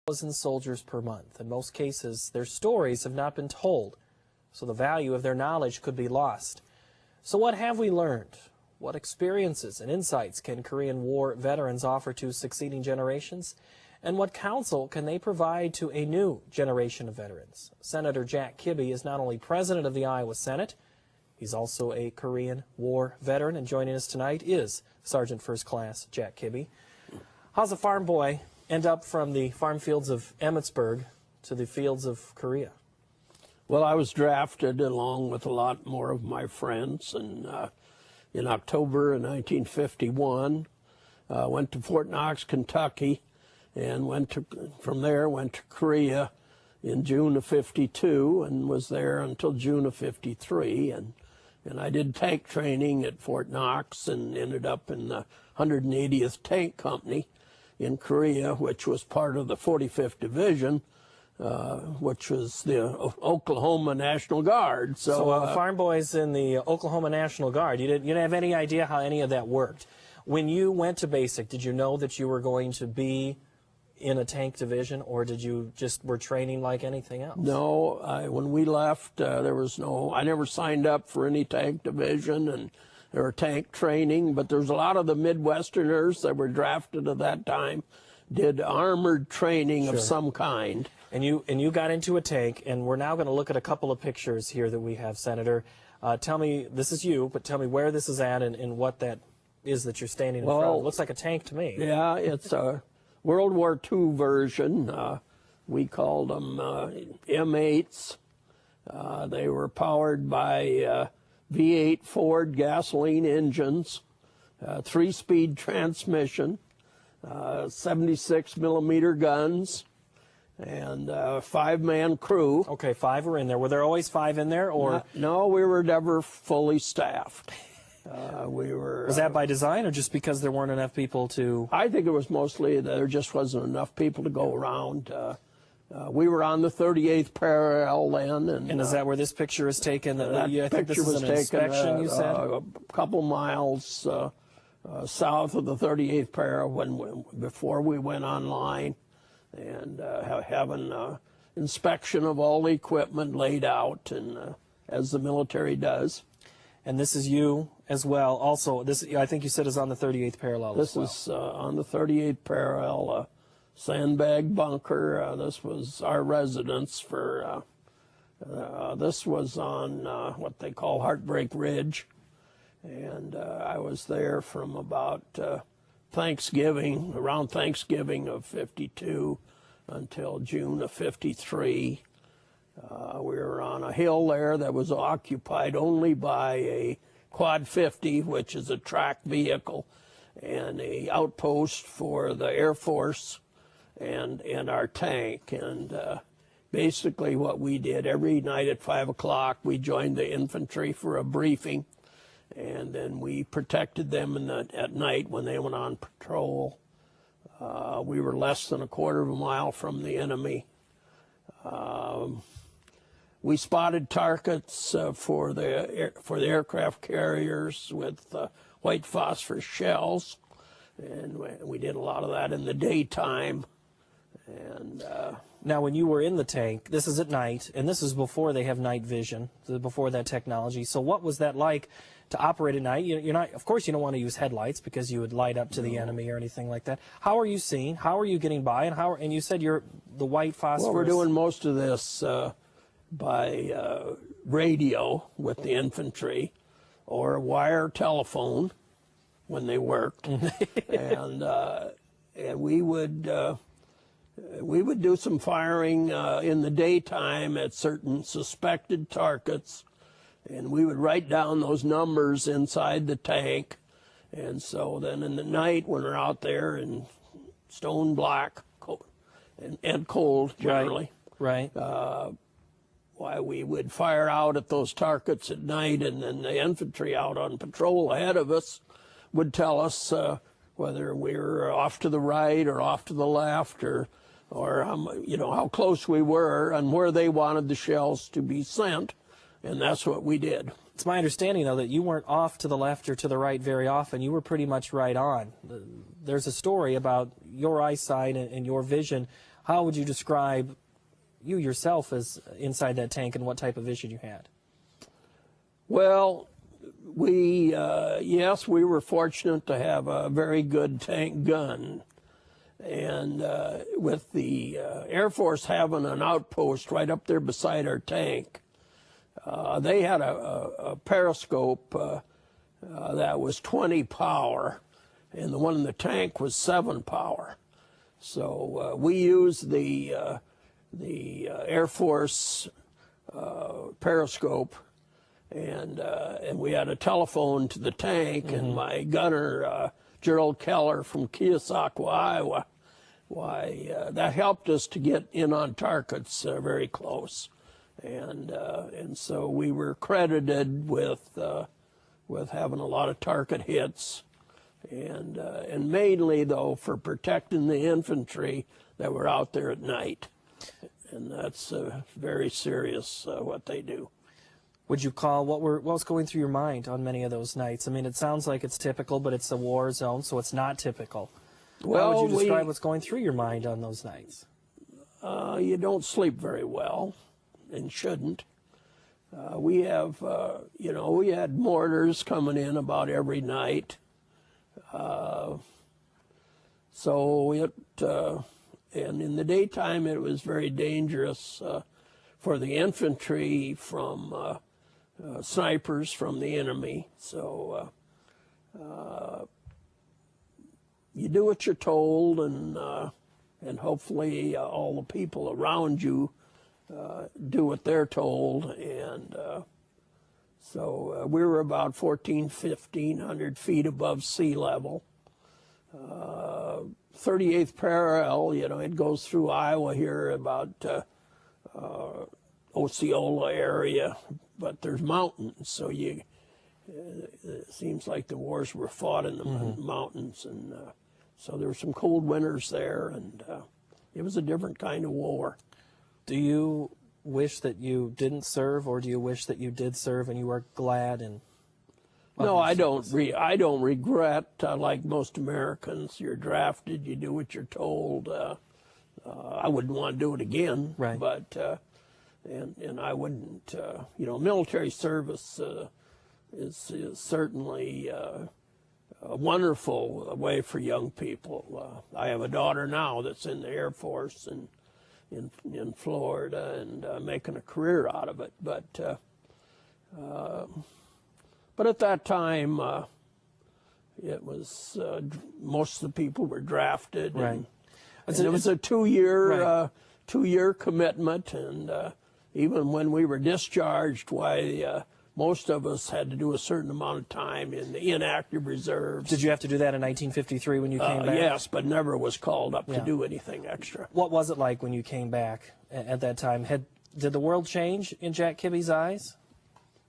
1,000 soldiers per month. In most cases, their stories have not been told, so the value of their knowledge could be lost. So what have we learned? What experiences and insights can Korean War veterans offer to succeeding generations? And what counsel can they provide to a new generation of veterans? Senator Jack Kibbie is not only president of the Iowa Senate, he's also a Korean War veteran, and joining us tonight is Sergeant First Class Jack Kibbie. How's a farm boy end up from the farm fields of Emmetsburg to the fields of Korea? Well, I was drafted along with a lot more of my friends, and in October of 1951, went to Fort Knox, Kentucky, and from there went to Korea in June of '52, and was there until June of '53, and I did tank training at Fort Knox and ended up in the 180th Tank Company in Korea, which was part of the 45th Division, which was the Oklahoma National Guard. So farm boys in the Oklahoma National Guard, you didn't have any idea how any of that worked. When you went to basic, did you know that you were going to be in a tank division, or did you just were training like anything else? No, when we left, there was I never signed up for any tank division and or tank training, but there's a lot of the Midwesterners that were drafted at that time did armored training of some kind. And you got into a tank, and we're now going to look at a couple of pictures here that we have, Senator. Tell me, this is you, but tell me where this is at and what that is that you're standing in front of. It looks like a tank to me. Yeah, it's a World War II version. We called them M8s. They were powered by V8 Ford gasoline engines, 3-speed transmission, 76mm guns, and 5-man crew. Okay, 5 were in there. Were there always 5 in there, or? No, we were never fully staffed. Was that by design, or just because there weren't enough people to? I think it was mostly there just wasn't enough people to go around. We were on the 38th parallel then. And is that where this picture is taken? I think this is an inspection, you said? A couple miles south of the 38th parallel before we went online, and having inspection of all the equipment laid out, and as the military does. And this is you as well. Also, this I think you said is on the 38th parallel. This is on the 38th parallel, sandbag bunker. This was our residence for. This was on what they call Heartbreak Ridge, and I was there from about around Thanksgiving of '52 until June of '53. We were on a hill there that was occupied only by a Quad 50, which is a track vehicle, and a outpost for the Air Force and our tank. And basically what we did every night at 5 o'clock, we joined the infantry for a briefing, and then we protected them at night when they went on patrol. We were less than a quarter of a mile from the enemy. We spotted targets for the aircraft carriers with white phosphorus shells, and we did a lot of that in the daytime. And now, when you were in the tank, this is at night, and this is before they have night vision, before that technology. So, what was that like to operate at night? You're not, of course, you don't want to use headlights because you would light up to the enemy or anything like that. How are you seeing? How are you getting by? And you said you're the white phosphorus. Well, we're doing most of this by radio with the infantry, or wire telephone when they worked, and we would do some firing in the daytime at certain suspected targets, and we would write down those numbers inside the tank. And so then in the night, when we're out there in stone black and cold generally, right. Why we would fire out at those targets at night, and then the infantry out on patrol ahead of us would tell us whether we were off to the right or off to the left, or how close we were and where they wanted the shells to be sent, and that's what we did. It's my understanding, though, that you weren't off to the left or to the right very often. You were pretty much right on. There's a story about your eyesight and your vision How would you describe you yourself as inside that tank and what type of vision you had? Well, yes, we were fortunate to have a very good tank gun. And with the Air Force having an outpost right up there beside our tank, they had a periscope that was 20 power, and the one in the tank was 7 power. So we used the Air Force periscope, and we had a telephone to the tank, and my gunner, Gerald Keller from Keosauqua, Iowa, that helped us to get in on targets very close, and so we were credited with having a lot of target hits, and mainly though for protecting the infantry that were out there at night, and that's very serious what they do. Would you call what was going through your mind on many of those nights? I mean, it sounds like it's typical, but it's a war zone, so it's not typical. Well, how would you describe what's going through your mind on those nights? You don't sleep very well, and shouldn't. We have, we had mortars coming in about every night. So and in the daytime it was very dangerous for the infantry from snipers from the enemy. So you do what you're told, and hopefully all the people around you do what they're told. And so we were about 1,500 feet above sea level. 38th parallel, it goes through Iowa here about Osceola area, but there's mountains, so it seems like the wars were fought in the mountains, and so there were some cold winters there, and it was a different kind of war. Do you wish that you didn't serve, or do you wish that you did serve and you were glad? And no, I don't regret. Like most Americans, you're drafted, you do what you're told. I wouldn't want to do it again, right? But and I wouldn't. Military service is certainly a wonderful way for young people. I have a daughter now that's in the Air Force and in Florida, and making a career out of it. But at that time, it was most of the people were drafted, right? And it was a two-year commitment, and even when we were discharged, most of us had to do a certain amount of time in the inactive reserves. Did you have to do that in 1953 when you came back? Yes, but never was called up to do anything extra. What was it like when you came back at that time? Did the world change in Jack Kibbie's eyes?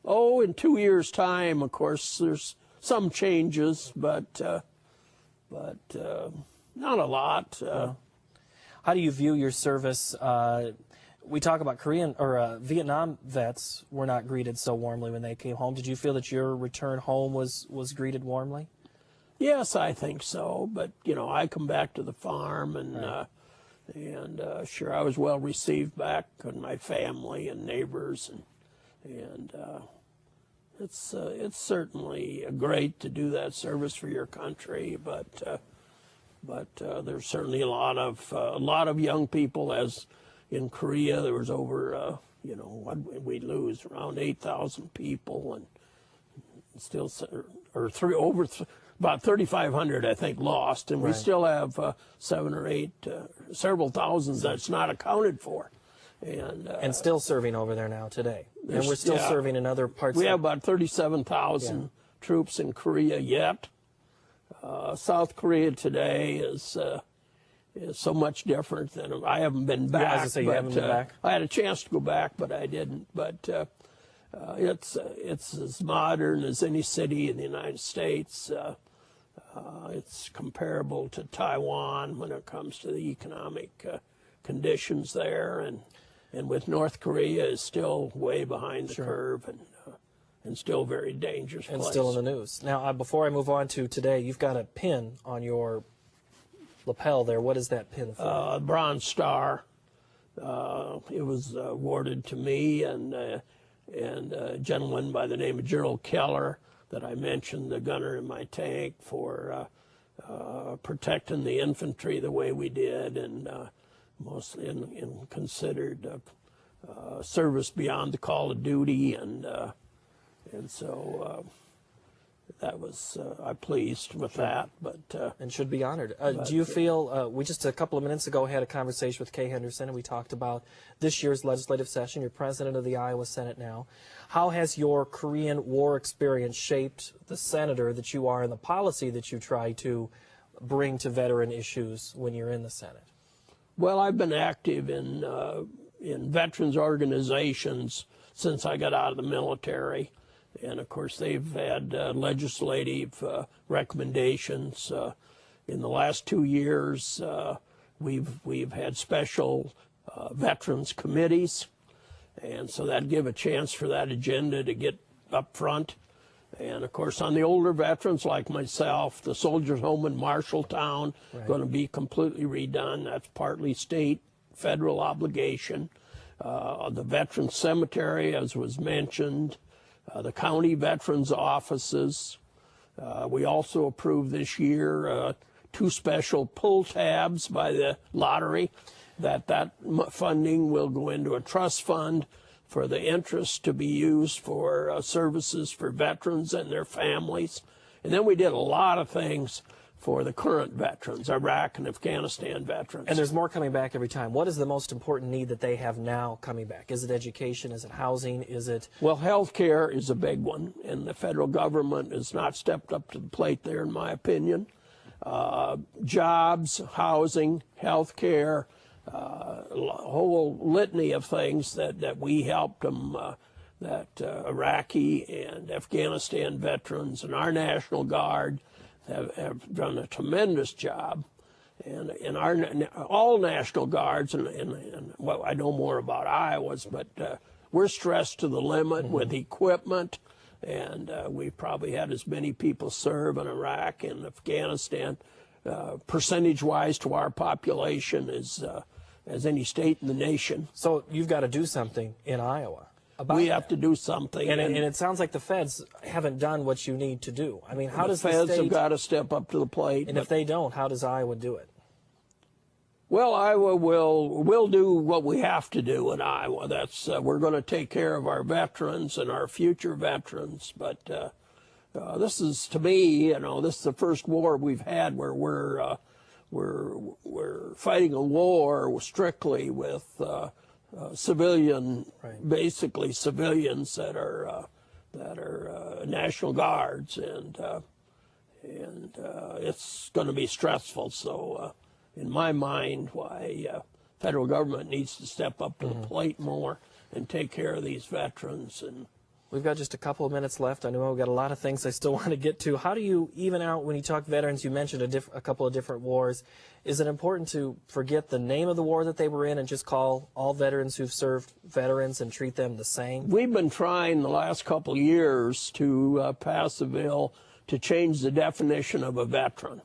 Oh, in 2 years' time, of course, there's some changes, but not a lot. How do you view your service? We talk about Korean or Vietnam vets were not greeted so warmly when they came home. Did you feel that your return home was greeted warmly? Yes, I think so. But I come back to the farm, and sure, I was well received back with my family and neighbors, and it's certainly great to do that service for your country. But there's certainly a lot of young people, as in Korea there was over what we lose around 8,000 people, and still about 3,500 I think lost, and we still have 7 or 8 several thousands that's not accounted for, and still serving over there now today, and we're still serving in other parts. We have about 37,000 troops in Korea yet. South Korea today is so much different than I haven't been back. Yeah, I was gonna say, you haven't been back. I had a chance to go back, but I didn't. But it's as modern as any city in the United States. It's comparable to Taiwan when it comes to the economic conditions there, and with North Korea is still way behind the curve, and still very dangerous and place. still in the news. Now, before I move on to today, you've got a pin on your lapel there. What is that pin for? Bronze Star. It was awarded to me and a gentleman by the name of Gerald Keller that I mentioned, the gunner in my tank, for protecting the infantry the way we did, and mostly in considered service beyond the call of duty, and so that was I'm pleased with that, but and should be honored. Do you feel we just a couple of minutes ago had a conversation with Kay Henderson, and we talked about this year's legislative session. You're president of the Iowa Senate now. How has your Korean War experience shaped the senator that you are and the policy that you try to bring to veteran issues when you're in the Senate? Well, I've been active in veterans organizations since I got out of the military. And, of course, they've had legislative recommendations. In the last 2 years, we've had special veterans committees. And so that'd give a chance for that agenda to get up front. And, of course, on the older veterans like myself, the Soldiers' Home in Marshalltown, going to be completely redone. That's partly state, federal obligation. The Veterans Cemetery, as was mentioned. The county veterans offices. We also approved this year 2 special pull tabs by the lottery. That funding will go into a trust fund for the interest to be used for services for veterans and their families. And then we did a lot of things for the current veterans, Iraq and Afghanistan veterans. And there's more coming back every time. What is the most important need that they have now coming back? Is it education? Is it housing? Is it... Well, health care is a big one, and the federal government has not stepped up to the plate there, in my opinion. Jobs, housing, health care, a whole litany of things that we helped them, that Iraqi and Afghanistan veterans and our National Guard have done a tremendous job, and all National Guards, and well, I know more about Iowa's, but we're stressed to the limit with equipment, and we probably had as many people serve in Iraq and Afghanistan, percentage-wise to our population, as any state in the nation. So you've got to do something in Iowa. We have to do something. And it sounds like the feds haven't done what you need to do. I mean, how does the feds state... have got to step up to the plate. And if they don't, how does Iowa do it? Well, Iowa will do what we have to do in Iowa. That's we're going to take care of our veterans and our future veterans. But this is, to me, this is the first war we've had where we're fighting a war strictly with civilian, basically civilians that are National Guards, and it's going to be stressful. So, in my mind, why federal government needs to step up to the plate more and take care of these veterans. And we've got just a couple of minutes left. I know we've got a lot of things I still want to get to. How do you even out, when you talk veterans, you mentioned a couple of different wars. Is it important to forget the name of the war that they were in and just call all veterans who've served veterans and treat them the same? We've been trying the last couple of years to pass a bill to change the definition of a veteran.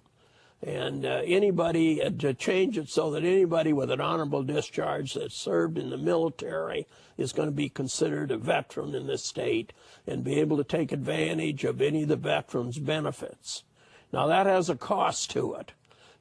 And anybody, to change it so that anybody with an honorable discharge that served in the military is going to be considered a veteran in this state and be able to take advantage of any of the veterans' benefits. Now, that has a cost to it,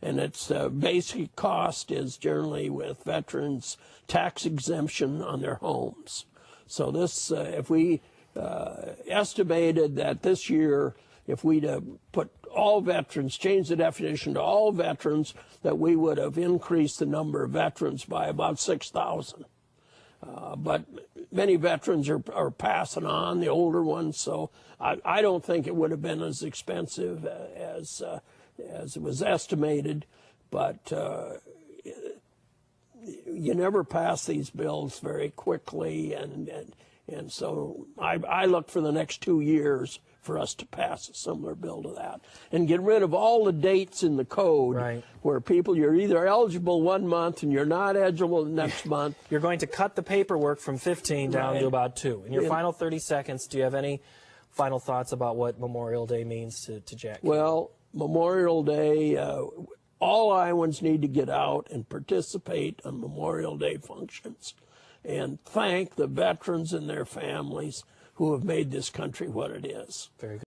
and its basic cost is generally with veterans' tax exemption on their homes. So this, if we estimated that this year, if we'd put all veterans, change the definition to all veterans, that we would have increased the number of veterans by about 6,000. But many veterans are passing on, the older ones, so I don't think it would have been as expensive as it was estimated. But you never pass these bills very quickly, and so I look for the next 2 years for us to pass a similar bill to that and get rid of all the dates in the code where you're either eligible 1 month and you're not eligible the next month. You're going to cut the paperwork from 15 down to about 2. In your final 30 seconds, do you have any final thoughts about what Memorial Day means to Jack? Well, Memorial Day, all Iowans need to get out and participate on Memorial Day functions and thank the veterans and their families who have made this country what it is. Very good.